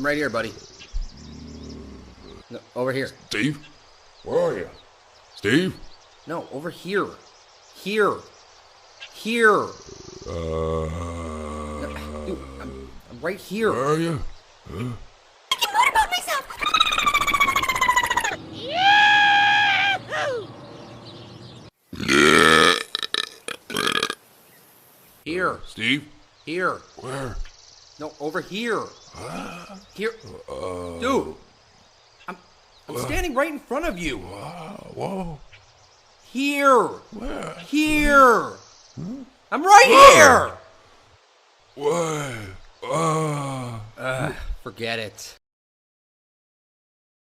I'm right here, buddy. No, over here. Steve? Where are you? Steve? No, over here. Here. Here. Uh, No, dude, I'm right here. Where are you? Motorboat myself. Here. Steve? Here. Where? No, over here. Here. Dude. I'm standing right in front of you. Whoa. Here. Where? Here. I'm right here. What? Forget it.